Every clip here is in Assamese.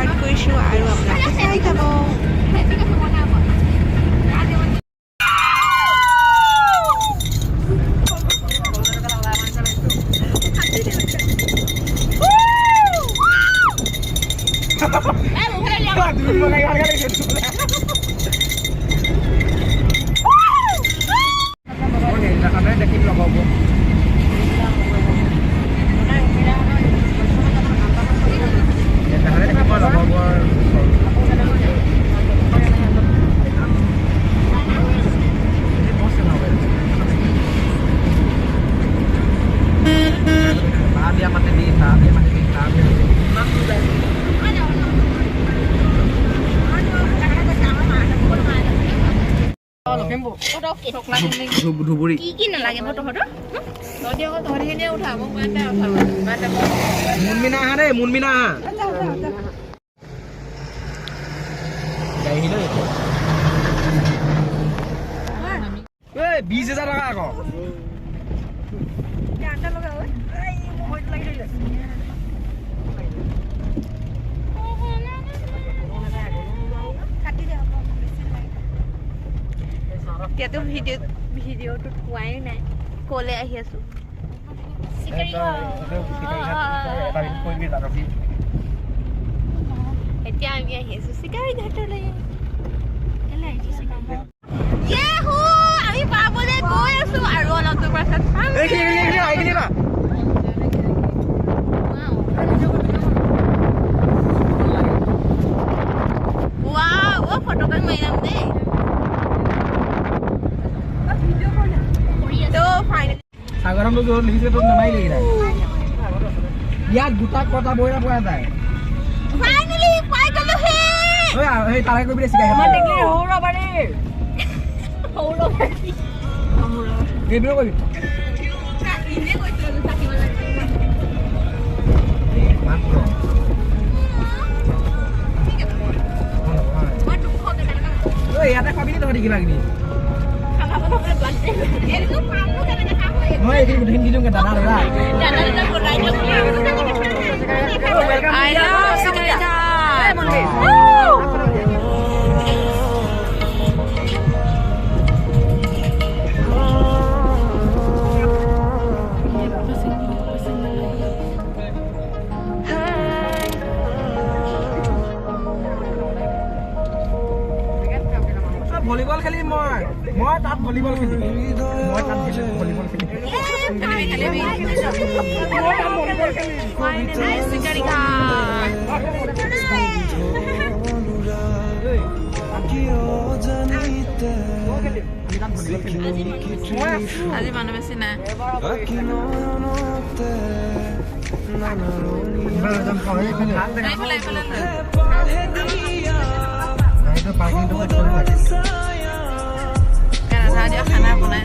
ষ্টাৰ্ট কৰিছোঁ আৰু আপোনালোকে চাই যাব। ধুবুৰী কি নালাগে মই তহঁতৰ তহঁতি অকল তহঁতিখিনিয়ে উঠা মোক মুনমিনা আহা দেই মুনমিনা আহা এই 20,000 টকা আকৌ এতিয়াতো ভিডিঅ'টো পোৱাই নাই ক'লে আহি আছোঁ এতিয়া আমি আহি আছোঁ চিকাৰী ঘাটলৈ আমি পাবলৈ গৈ আছোঁ আৰু অলপ দূৰ পাছত ফটোখন মাৰি যাম দেই সাগৰমটো য'ত লিখিছে ত'ত নামাৰিলে ইয়াত দুটা কটা বইৰা পোৱা যায় ফাইনেলি পাই গলো হে এই তাৰে কৈ চিকাই আমাৰ দেখলি হৌৰাবাৰী এইবোৰ কৰিবি ইনে কৈছিলো থাকিব লাগে মাত্ৰ মই দুখ হবে ঐ ইয়াতে খাবি তহঁতি কিবা কিবি মই এইখিনি গোটেইখিনি দি দিওঁগে দাদা I love চিকাৰী ঘাট ভলীবল খেলিম মই তাত ভলীবল খেলিম চিকাৰী ঘাট আজি মানুহ বেছি নাই খানা বনাই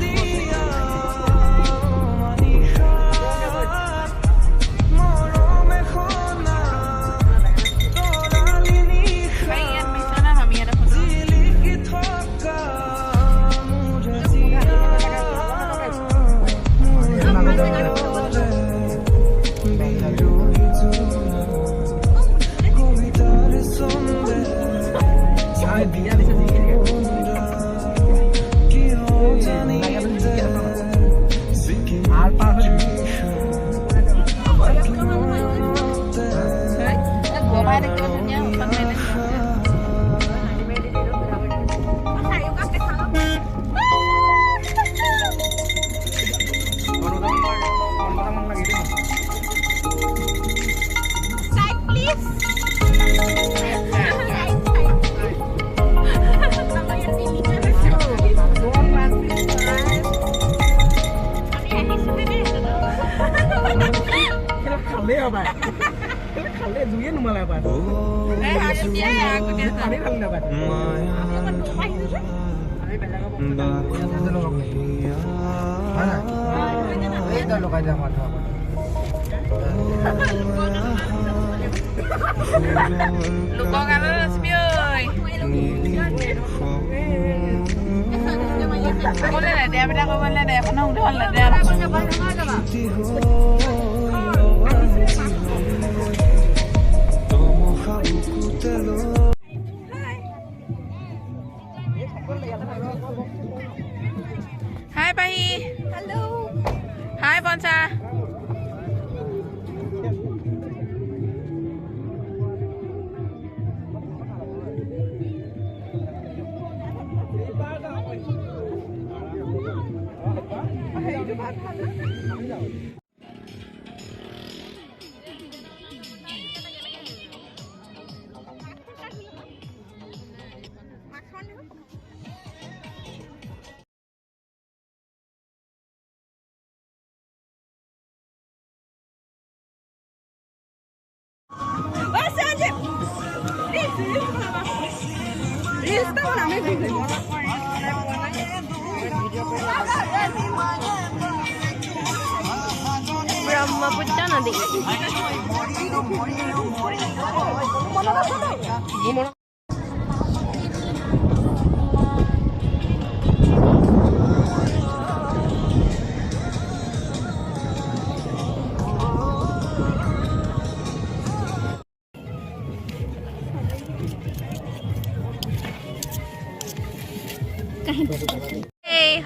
ব্ৰহ্মপুত্ৰ নদী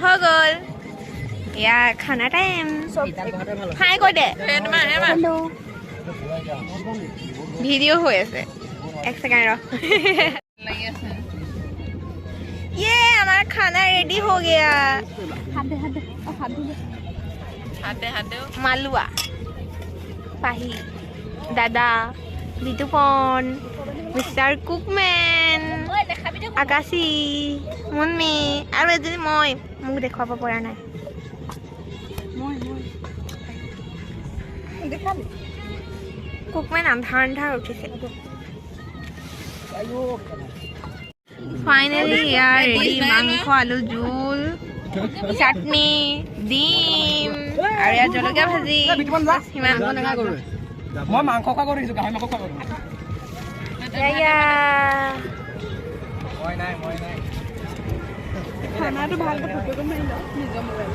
হৈ গ'ল ইয়াৰ খানা টাইম হাই কৈ দে ভিডিঅ' হৈ আছে এক ছেকেণ্ড ৰ ये हमारा खाना रेडी हो गया मालुआ पाही दादा बिटुपन मिस्टर कुकमैन आकाशी मुन्मी और एजनी মই মোক দেখুৱাব পৰা নাই কুকমেন আন্ধাৰ আন্ধাৰ উঠিছে ফাইনালি ইয়াৰ ৰেডি মাংস আলু জোল চাটনি ডিম আৰু ইয়াৰ জলকীয়া ভাজি সিমান মই মাংস খোৱা কৰিছো গাহৰি মাংস খোৱা কৰিছো মই নাই খানাটো ভালকৈ ফটোটো মাৰি লওঁ নিজৰ মোবাইল